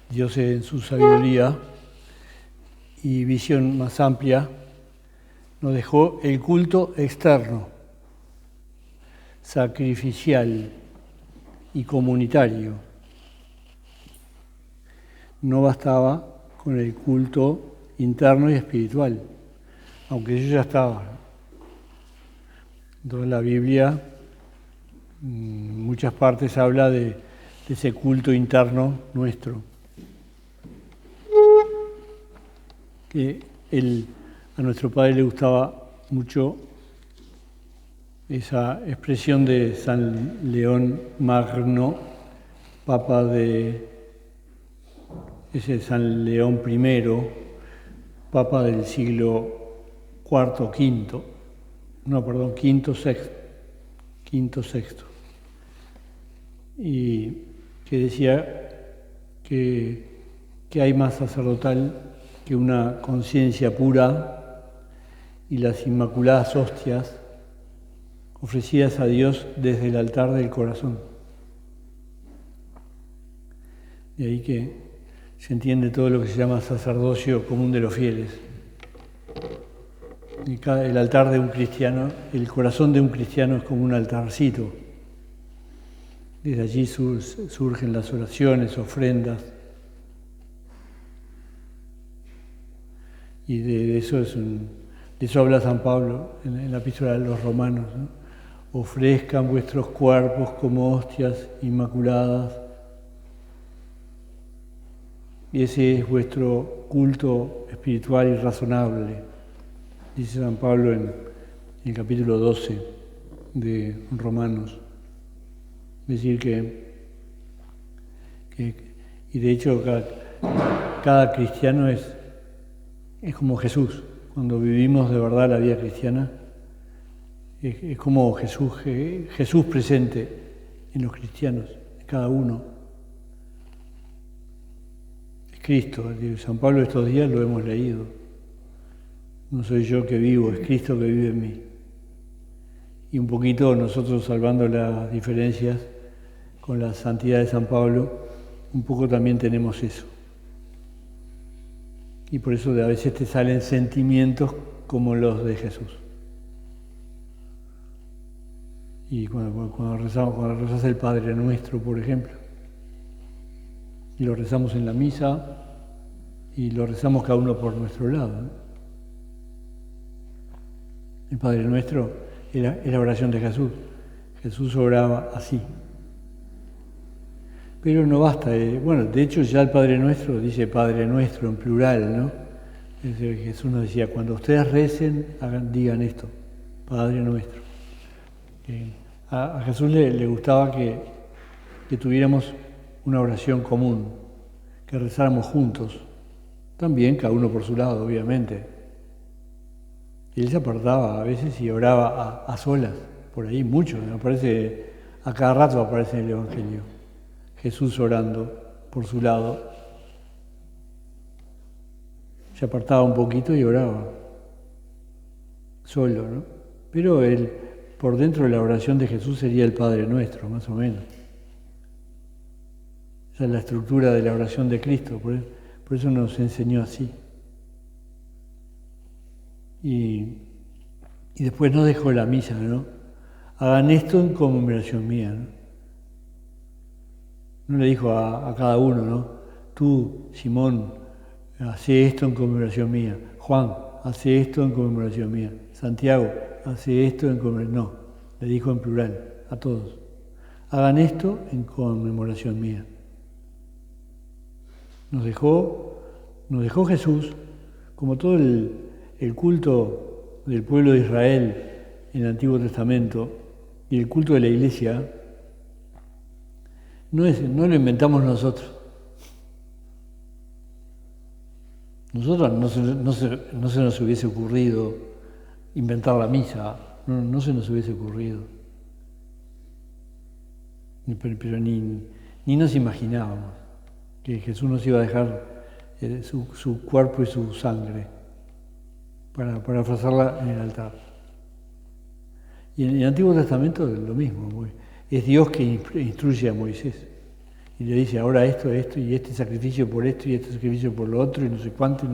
Dios en su sabiduría y visión más amplia nos dejó el culto externo, sacrificial y comunitario. No bastaba con el culto interno y espiritual, aunque eso ya estaba. Entonces la Biblia en muchas partes habla de ese culto interno nuestro. Que a nuestro padre le gustaba mucho esa expresión de San León Magno, papa de ese San León I, papa del siglo IV, V, VI, y que decía que hay más sacerdotal que una conciencia pura y las inmaculadas hostias ofrecidas a Dios desde el altar del corazón. De ahí que se entiende todo lo que se llama sacerdocio común de los fieles. El altar de un cristiano, el corazón de un cristiano es como un altarcito. Desde allí surgen las oraciones, ofrendas. Y de eso habla San Pablo en la epístola de los Romanos, ¿no? Ofrezcan vuestros cuerpos como hostias inmaculadas. Y ese es vuestro culto espiritual y razonable, dice San Pablo en el capítulo 12 de Romanos. Es decir y de hecho cada cristiano es como Jesús. Cuando vivimos de verdad la vida cristiana, es como Jesús presente en los cristianos, en cada uno. Es Cristo. San Pablo estos días lo hemos leído. No soy yo que vivo, es Cristo que vive en mí. Y un poquito nosotros, salvando las diferencias con la santidad de San Pablo, un poco también tenemos eso. Y por eso a veces te salen sentimientos como los de Jesús. Y cuando rezas el Padre Nuestro, por ejemplo, y lo rezamos en la misa, y lo rezamos cada uno por nuestro lado, ¿no? El Padre Nuestro es la oración de Jesús. Jesús oraba así. Pero no basta. De hecho ya el Padre Nuestro dice Padre Nuestro en plural, ¿no? Jesús nos decía, cuando ustedes recen, digan esto, Padre Nuestro. A Jesús le gustaba que tuviéramos una oración común, que rezáramos juntos, también cada uno por su lado, obviamente. Y él se apartaba a veces y oraba a solas, por ahí mucho, me parece, a cada rato aparece en el Evangelio, Jesús orando por su lado. Se apartaba un poquito y oraba, solo, ¿no? Pero él, por dentro de la oración de Jesús sería el Padre Nuestro, más o menos. Esa es la estructura de la oración de Cristo, por eso nos enseñó así. Y después nos dejó la misa, ¿no? Hagan esto en conmemoración mía, ¿no? No le dijo a cada uno, ¿no? Tú, Simón, hace esto en conmemoración mía. Juan, hace esto en conmemoración mía. Santiago, hace esto en conmemoración. No, le dijo en plural, a todos. Hagan esto en conmemoración mía. Nos dejó Jesús, como todo el culto del pueblo de Israel en el Antiguo Testamento y el culto de la Iglesia, no lo inventamos nosotros. Nosotros no se nos hubiese ocurrido inventar la misa, no se nos hubiese ocurrido. Pero ni nos imaginábamos que Jesús nos iba a dejar su cuerpo y su sangre para ofrecerla en el altar. Y en el Antiguo Testamento es lo mismo. Es Dios que instruye a Moisés. y le dice ahora esto, y este sacrificio por esto, y este sacrificio por lo otro, y no sé cuánto,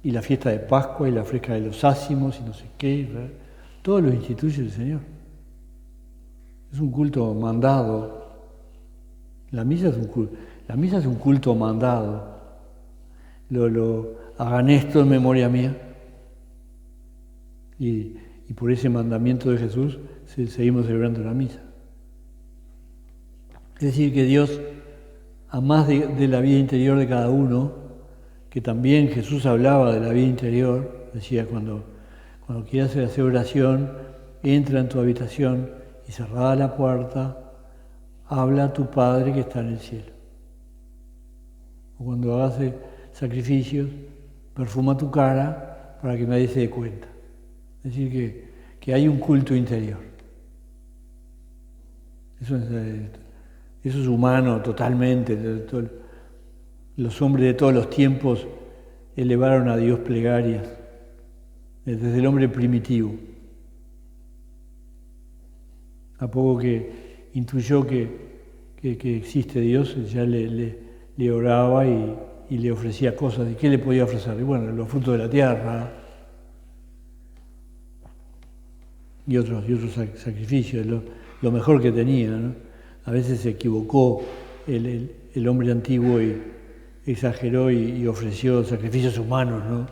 y la fiesta de Pascua, y la fresca de los ácimos, y no sé qué, ¿verdad? Todo lo instituye el Señor. Es un culto mandado. La misa es un culto mandado. Hagan esto en memoria mía. Y por ese mandamiento de Jesús seguimos celebrando la misa. Es decir, que Dios, a más de la vida interior de cada uno, que también Jesús hablaba de la vida interior, decía cuando quieras hacer oración, entra en tu habitación y cerrada la puerta, habla a tu Padre que está en el cielo. O cuando hagas sacrificios, perfuma tu cara para que nadie se dé cuenta. Es decir, que hay un culto interior. Eso es humano totalmente. Los hombres de todos los tiempos elevaron a Dios plegarias, desde el hombre primitivo. A poco que intuyó que existe Dios, ya le oraba y le ofrecía cosas. ¿Y qué le podía ofrecer? Y bueno, los frutos de la tierra y otros sacrificios, lo mejor que tenía, ¿no? A veces se equivocó el hombre antiguo y exageró y ofreció sacrificios humanos, ¿no?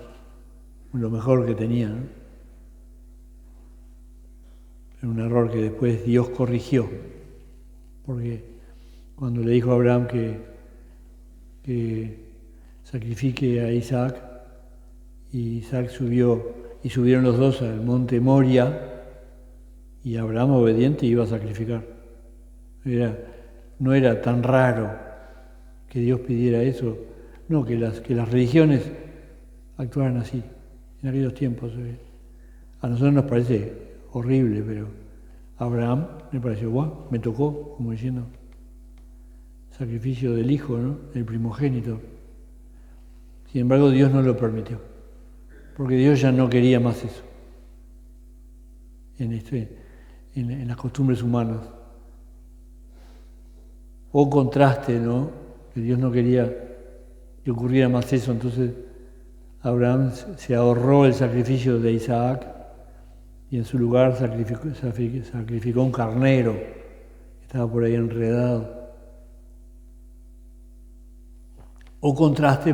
Lo mejor que tenía, ¿no? Era un error que después Dios corrigió, porque cuando le dijo a Abraham que sacrifique a Isaac, y Isaac subieron los dos al monte Moria, y Abraham, obediente, iba a sacrificar. No era tan raro que Dios pidiera eso, no, que las religiones actuaran así en aquellos tiempos. A nosotros nos parece horrible, pero a Abraham me pareció, ¡guau! Me tocó, como diciendo, sacrificio del hijo, ¿no? El primogénito. Sin embargo, Dios no lo permitió, porque Dios ya no quería más eso en las costumbres humanas. O contraste, ¿no? Que Dios no quería que ocurriera más eso, entonces Abraham se ahorró el sacrificio de Isaac y en su lugar sacrificó un carnero que estaba por ahí enredado. O contraste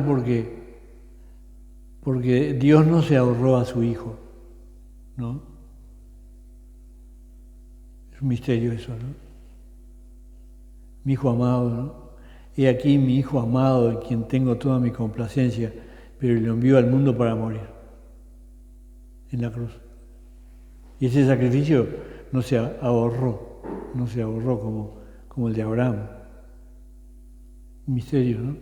porque Dios no se ahorró a su hijo, ¿no? Es un misterio eso, ¿no? Mi hijo amado, ¿no? He aquí mi hijo amado, en quien tengo toda mi complacencia, pero lo envió al mundo para morir en la cruz. Y ese sacrificio no se ahorró como el de Abraham. Un misterio, ¿no?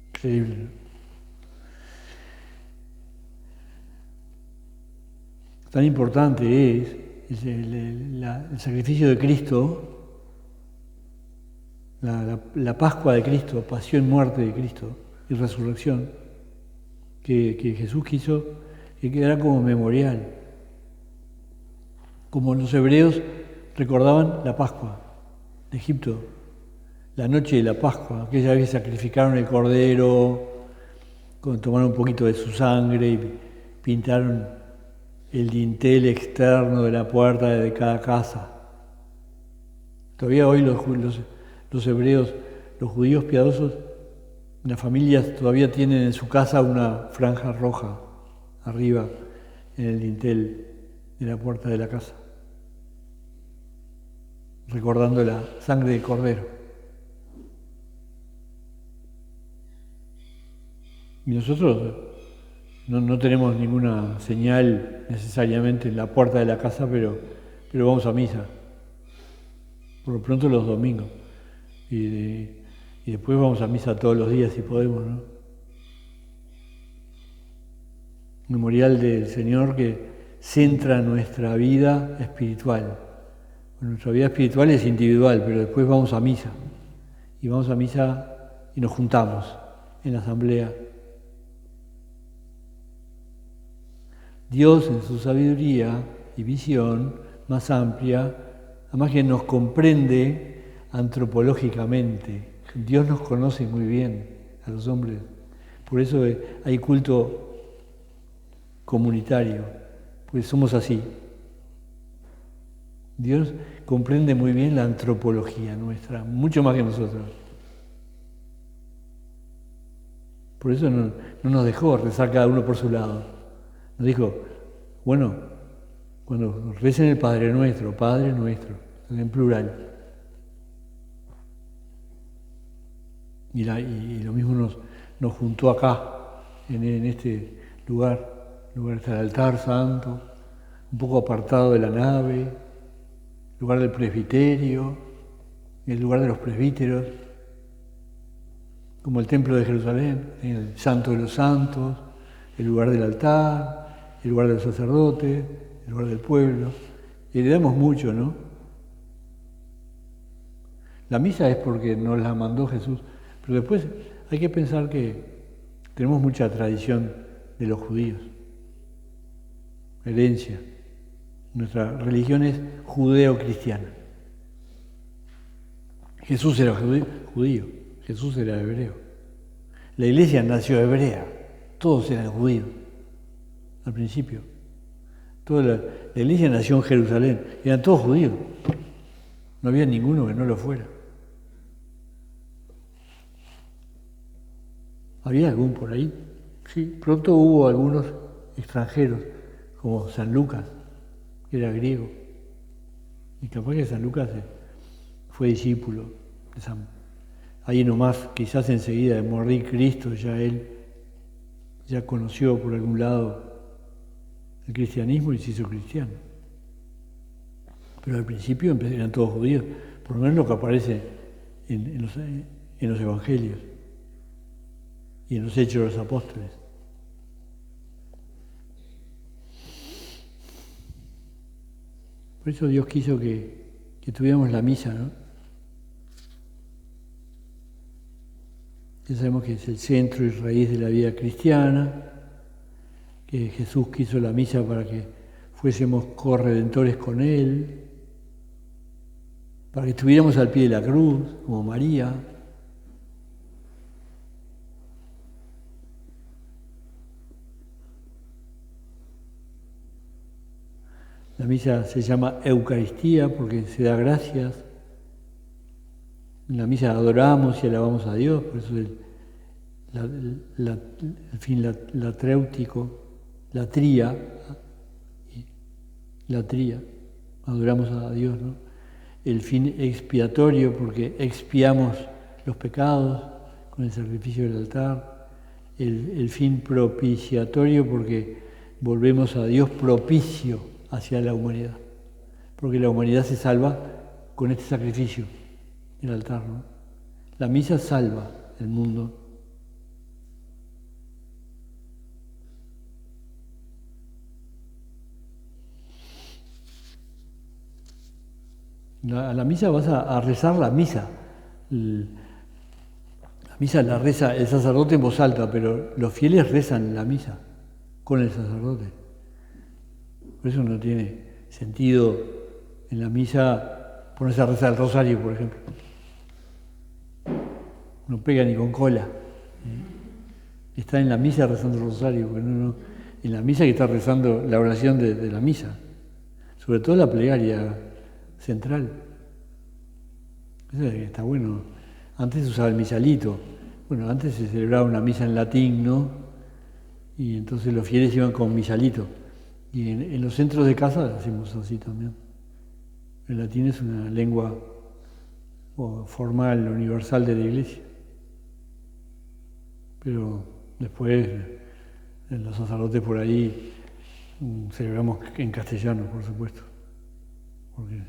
Increíble, ¿no? Tan importante es el sacrificio de Cristo, la Pascua de Cristo, pasión, muerte de Cristo y resurrección, que Jesús quiso que quedara como memorial. Como los hebreos recordaban la Pascua de Egipto, la noche de la Pascua, aquella vez que sacrificaron el cordero, tomaron un poquito de su sangre y pintaron el dintel externo de la puerta de cada casa. Todavía hoy los hebreos, los judíos piadosos, las familias todavía tienen en su casa una franja roja arriba en el dintel de la puerta de la casa, recordando la sangre del cordero. Y nosotros no tenemos ninguna señal necesariamente en la puerta de la casa, pero vamos a misa, por lo pronto los domingos, y después vamos a misa todos los días si podemos, ¿no? Memorial del Señor que centra nuestra vida espiritual. Nuestra vida espiritual es individual, pero después vamos a misa, y nos juntamos en la asamblea. Dios, en su sabiduría y visión más amplia, además que nos comprende antropológicamente. Dios nos conoce muy bien a los hombres. Por eso hay culto comunitario, pues somos así. Dios comprende muy bien la antropología nuestra, mucho más que nosotros. Por eso no nos dejó rezar cada uno por su lado. Nos dijo, bueno, cuando recen el Padre Nuestro, en plural. Y lo mismo nos juntó acá, en este lugar está el altar santo, un poco apartado de la nave, lugar del presbiterio, el lugar de los presbíteros, como el templo de Jerusalén, el santo de los santos, el lugar del altar, el lugar del sacerdote, el lugar del pueblo. Y le damos mucho, ¿no? La misa es porque nos la mandó Jesús, pero después hay que pensar que tenemos mucha tradición de los judíos, herencia. Nuestra religión es judeo-cristiana. Jesús era judío, Jesús era hebreo. La iglesia nació hebrea, todos eran judíos al principio. Toda la iglesia nació en Jerusalén, eran todos judíos. No había ninguno que no lo fuera. ¿Había algún por ahí? Sí, pronto hubo algunos extranjeros, como San Lucas, que era griego. Y capaz que San Lucas fue discípulo de San. Ahí nomás, quizás enseguida de morir Cristo, ya él ya conoció por algún lado el cristianismo y se hizo cristiano. Pero al principio eran todos judíos, por lo menos lo que aparece en los evangelios y en los hechos de los apóstoles. Por eso Dios quiso que tuviéramos la misa, ¿no? Ya sabemos que es el centro y raíz de la vida cristiana, que Jesús quiso la misa para que fuésemos corredentores con Él, para que estuviéramos al pie de la cruz, como María. La misa se llama Eucaristía porque se da gracias. En la misa adoramos y alabamos a Dios, por eso el fin latréutico, la tría, adoramos a Dios, ¿no? El fin expiatorio porque expiamos los pecados con el sacrificio del altar, el fin propiciatorio porque volvemos a Dios propicio hacia la humanidad, porque la humanidad se salva con este sacrificio, el altar, ¿no? La misa salva el mundo. A la misa vas a rezar la misa. La misa la reza el sacerdote en voz alta, pero los fieles rezan la misa con el sacerdote. Por eso no tiene sentido en la misa ponerse a rezar el rosario, por ejemplo. No pega ni con cola. Está en la misa rezando el rosario, porque en la misa que está rezando la oración de la misa, sobre todo la plegaria central. Eso está bueno. Antes se usaba el misalito. Bueno, antes se celebraba una misa en latín, ¿no? Y entonces los fieles iban con misalito. Y en los centros de casa hacemos así también. El latín es una lengua formal, universal de la Iglesia. Pero después, los sacerdotes por ahí celebramos en castellano, por supuesto. Porque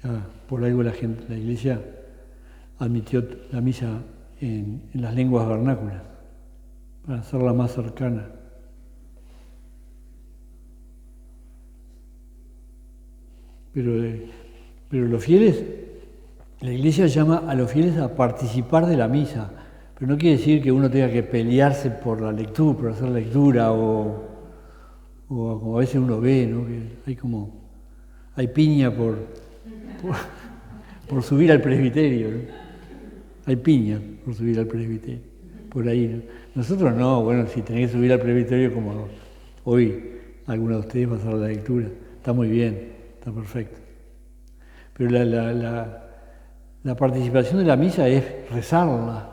ya por algo la Iglesia admitió la misa en las lenguas vernáculas, para hacerla más cercana. Pero los fieles, la Iglesia llama a los fieles a participar de la misa, pero no quiere decir que uno tenga que pelearse por la lectura, por hacer lectura, o como a veces uno ve, ¿no? Que hay piña por subir al presbiterio, ¿no? Hay piña por subir al presbiterio, por ahí, ¿no? Nosotros no, bueno, si tenés que subir al presbiterio como hoy algunos de ustedes va a hacer la lectura, está muy bien, está perfecto. Pero la participación de la misa es rezarla.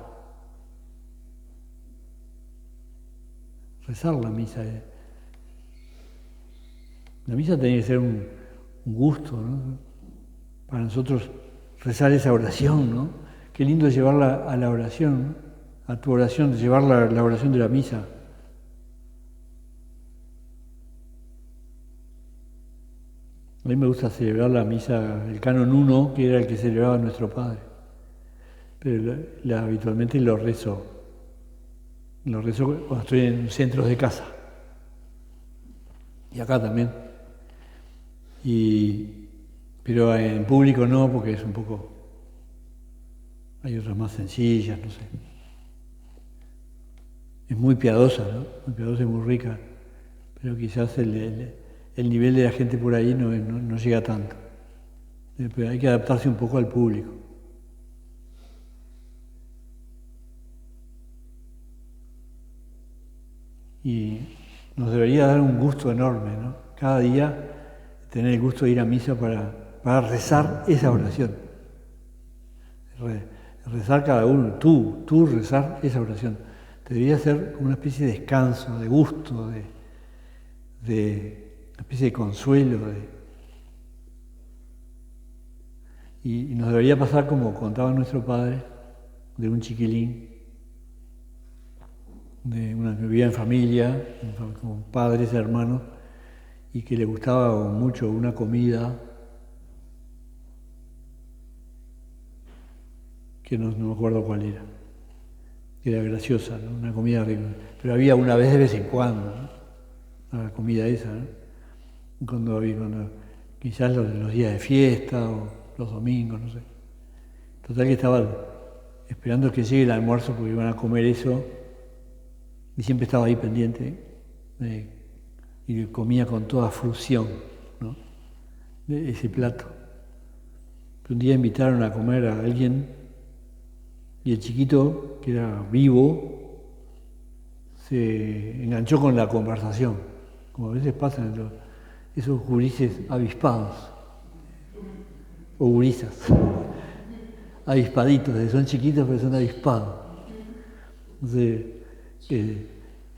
Rezar la misa. La misa tiene que ser un gusto, ¿no? Para nosotros rezar esa oración, ¿no? Qué lindo es llevarla a la oración, ¿no? A tu oración, llevar la oración de la misa. A mí me gusta celebrar la misa, el canon 1, que era el que celebraba nuestro Padre. Pero habitualmente lo rezo cuando estoy en centros de casa. Y acá también. Pero en público no, porque es un poco... Hay otras más sencillas, no sé. Es muy piadosa, ¿no? Muy piadosa y muy rica. Pero quizás el nivel de la gente por ahí no llega tanto. Pero hay que adaptarse un poco al público. Y nos debería dar un gusto enorme, ¿no? Cada día tener el gusto de ir a misa para rezar esa oración. Rezar cada uno, tú rezar esa oración. Debería ser como una especie de descanso, de gusto, de una especie de consuelo. Y nos debería pasar como contaba nuestro padre, de un chiquilín, de una que vivía en familia, con padres, hermanos, y que le gustaba mucho una comida que no me acuerdo cuál era, que era graciosa, ¿no? Una comida rica, pero había una vez de vez en cuando, ¿no? La comida esa, ¿no? Cuando quizás los días de fiesta o los domingos, no sé. Total que estaba esperando que llegue el almuerzo porque iban a comer eso y siempre estaba ahí pendiente y comía con toda fruición, ¿no? De ese plato. Un día invitaron a comer a alguien y el chiquito, que era vivo, se enganchó con la conversación, como a veces pasan esos gurises avispados, o gurisas, avispaditos, son chiquitos pero son avispados. Entonces,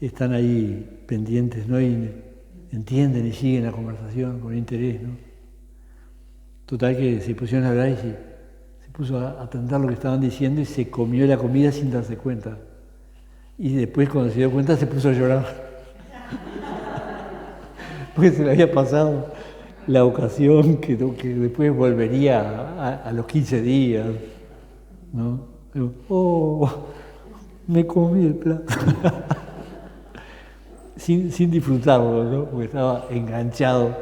están ahí pendientes, ¿no? Y entienden y siguen la conversación con interés, ¿no? Total que se pusieron a hablar y se puso a atender lo que estaban diciendo y se comió la comida sin darse cuenta. Y después, cuando se dio cuenta, se puso a llorar. Porque se le había pasado la ocasión que después volvería a los 15 días, ¿no? Oh, me comí el plato. sin disfrutarlo, ¿no? Porque estaba enganchado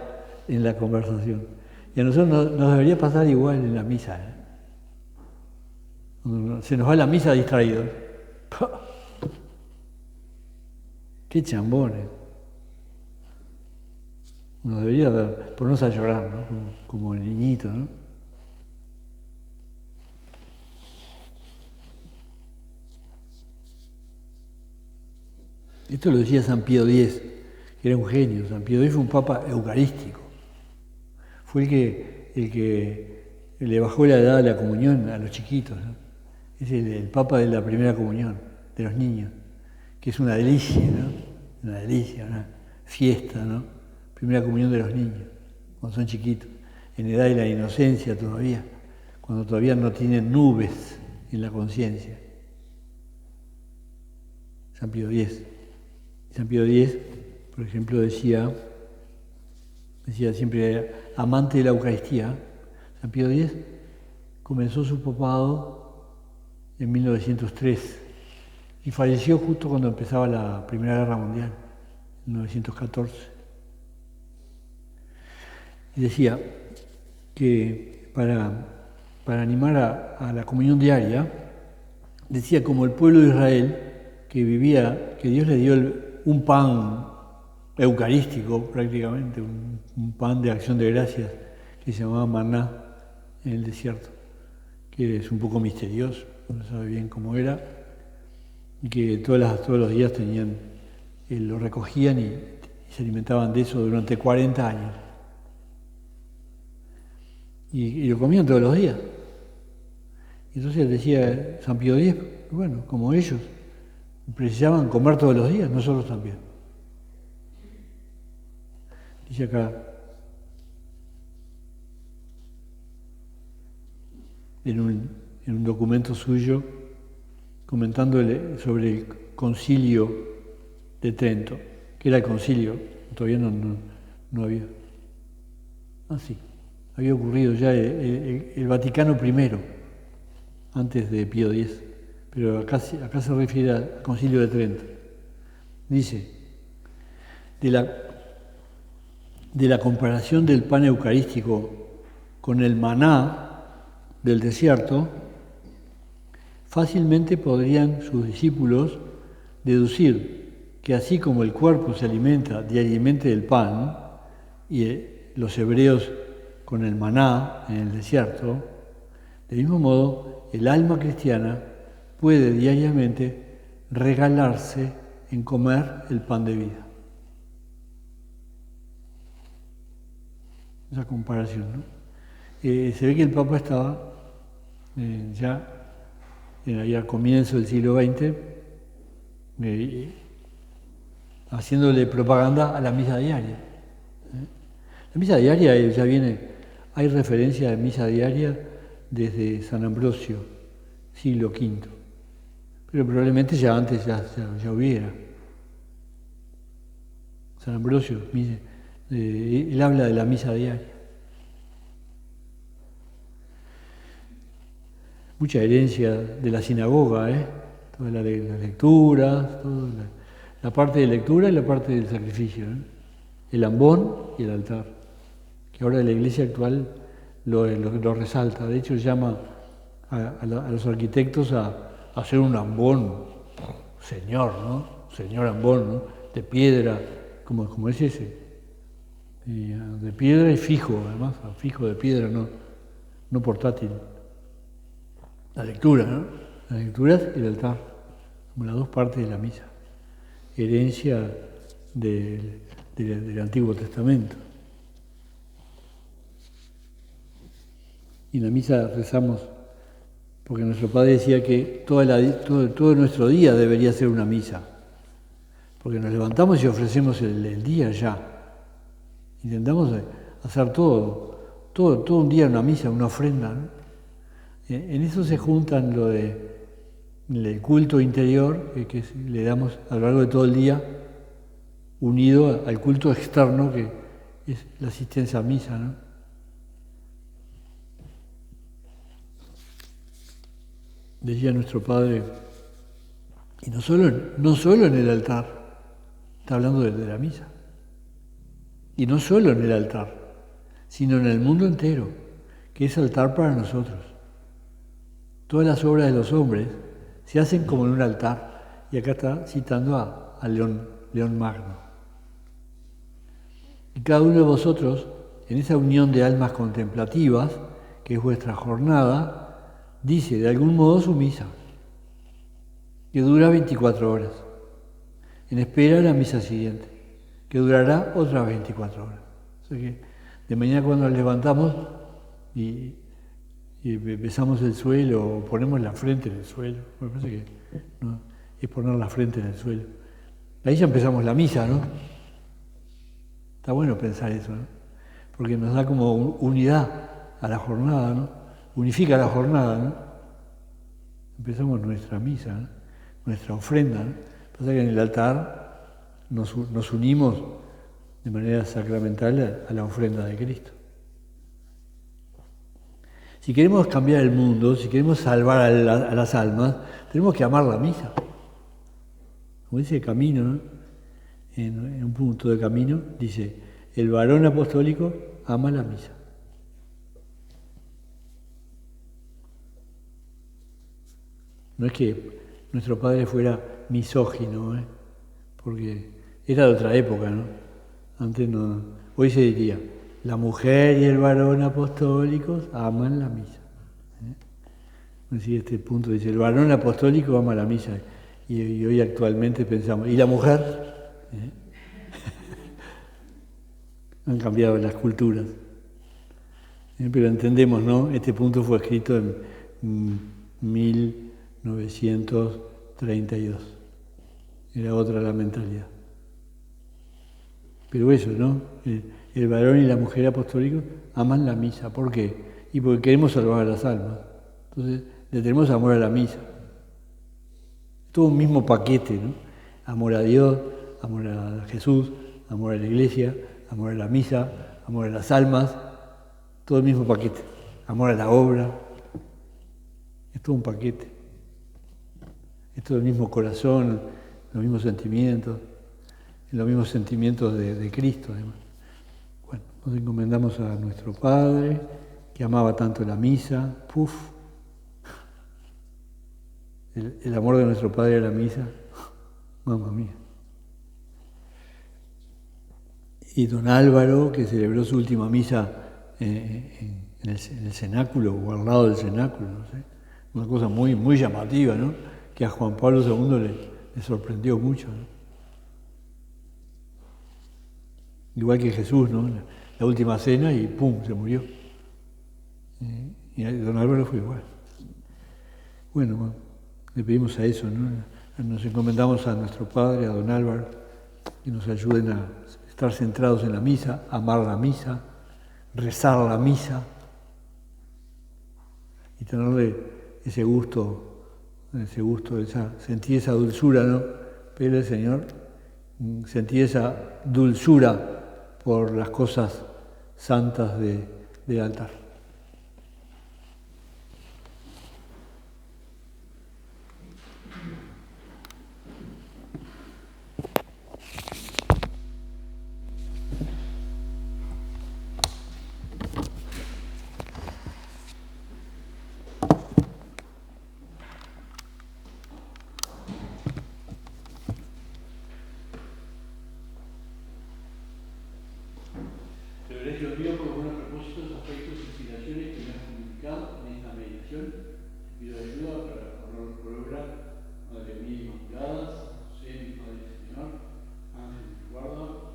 en la conversación. Y a nosotros nos debería pasar igual en la misa, ¿eh? Se nos va la misa distraído. ¡Qué chambones! Nos debería ponernos a llorar, ¿no? Como el niñito, ¿no? Esto lo decía San Pío X, que era un genio. San Pío X fue un papa eucarístico. Fue el que le bajó la edad de la comunión a los chiquitos, ¿no? Es el papa de la primera comunión, de los niños, que es una delicia, ¿no? Una delicia, una fiesta, ¿no? Primera comunión de los niños, cuando son chiquitos, en edad de la inocencia todavía, cuando todavía no tienen nubes en la conciencia. San Pío X. San Pío X, por ejemplo, decía siempre amante de la Eucaristía. San Pío X comenzó su papado en 1903 y falleció justo cuando empezaba la Primera Guerra Mundial, en 1914. Y decía que para animar a la comunión diaria, decía como el pueblo de Israel que vivía, que Dios le dio un pan eucarístico prácticamente, un pan de acción de gracias que se llamaba maná en el desierto. que es un poco misterioso, no sabe bien cómo era, y que todos los días lo recogían y se alimentaban de eso durante 40 años. Y lo comían todos los días. Y entonces decía San Pío X, bueno, como ellos precisaban comer todos los días, nosotros también. Dice acá, en un documento suyo, comentando sobre el concilio de Trento, que era el concilio, todavía no había. Sí, había ocurrido ya el Vaticano I, antes de Pío X, pero acá se refiere al concilio de Trento. Dice, de la comparación del pan eucarístico con el maná del desierto, fácilmente podrían sus discípulos deducir que así como el cuerpo se alimenta diariamente del pan, y los hebreos con el maná en el desierto, del mismo modo el alma cristiana puede diariamente regalarse en comer el pan de vida. Esa comparación, ¿no? Se ve que el Papa estaba ya al comienzo del siglo XX haciéndole propaganda a la misa diaria. La misa diaria ya viene, hay referencia de misa diaria desde San Ambrosio, siglo V, pero probablemente ya antes ya hubiera. San Ambrosio, él habla de la misa diaria. Mucha herencia de la sinagoga, toda la lectura, toda la parte de lectura y la parte del sacrificio, el ambón y el altar, que ahora la iglesia actual lo resalta. De hecho, llama a los arquitectos a hacer un ambón, señor, ¿no? Señor ambón, ¿no? De piedra, como es ese, de piedra y fijo, además, fijo de piedra, no portátil. La lectura, ¿no? Las lecturas y el altar, como las dos partes de la misa, herencia del Antiguo Testamento. Y en la misa rezamos, porque nuestro Padre decía que todo nuestro día debería ser una misa, porque nos levantamos y ofrecemos el día ya. Intentamos hacer todo un día una misa, una ofrenda, ¿no? En eso se juntan el culto interior que le damos a lo largo de todo el día, unido al culto externo que es la asistencia a misa, ¿no? Decía nuestro Padre, y no solo en el altar, está hablando de la misa, y no solo en el altar, sino en el mundo entero, que es altar para nosotros. Todas las obras de los hombres se hacen como en un altar, y acá está citando a León Magno. Y cada uno de vosotros, en esa unión de almas contemplativas, que es vuestra jornada, dice de algún modo su misa, que dura 24 horas, en espera de la misa siguiente, que durará otras 24 horas. O sea que de mañana cuando nos levantamos y besamos el suelo o ponemos la frente en el suelo, me parece que no, es poner la frente en el suelo. Ahí ya empezamos la misa, ¿no? Está bueno pensar eso, ¿no? Porque nos da como unidad a la jornada, ¿no? Unifica la jornada, ¿no? Empezamos nuestra misa, ¿no? Nuestra ofrenda, ¿no? Pasa que en el altar nos unimos de manera sacramental a la ofrenda de Cristo. Si queremos cambiar el mundo, si queremos salvar a las almas, tenemos que amar la misa. Como dice Camino, ¿no? En un punto de Camino, dice, el varón apostólico ama la misa. No es que nuestro padre fuera misógino, porque era de otra época, ¿no? Antes no. Hoy se diría, la mujer y el varón apostólicos aman la misa. Así este punto dice, el varón apostólico ama la misa. Y hoy actualmente pensamos, ¿y la mujer? ¿Eh? Han cambiado las culturas. Pero entendemos, ¿no? Este punto fue escrito en 1932. Era otra la mentalidad. Pero eso, ¿no? El varón y la mujer apostólicos aman la misa. ¿Por qué? Y porque queremos salvar a las almas. Entonces, le tenemos amor a la misa. Todo un mismo paquete, ¿no? Amor a Dios, amor a Jesús, amor a la iglesia, amor a la misa, amor a las almas, todo el mismo paquete. Amor a la obra, es todo un paquete. Es todo el mismo corazón, los mismos sentimientos, los mismos sentimientos de Cristo, además. Bueno, nos encomendamos a nuestro Padre, que amaba tanto la misa. El amor de nuestro Padre a la misa, mamma mía. Y don Álvaro, que celebró su última misa en el cenáculo, o al lado del cenáculo, no sé. Una cosa muy, muy llamativa, ¿no? Que a Juan Pablo II le sorprendió mucho, ¿no? Igual que Jesús, ¿no? La última cena y ¡pum!, se murió. Y don Álvaro fue igual. Bueno, le pedimos a eso, ¿no? Nos encomendamos a nuestro Padre, a don Álvaro, que nos ayuden a estar centrados en la misa, amar la misa, rezar la misa y tenerle ese gusto, sentir esa dulzura, ¿no? Pero el Señor, sentir esa dulzura por las cosas santas del altar. Te agradezco, Dios, por buenos propósitos, afectos e inspiraciones que me has comunicado en esta meditación. Te pido ayuda para lograr, Madre mía Inmaculada, José, mi Padre y Señor, Ángel, guarda.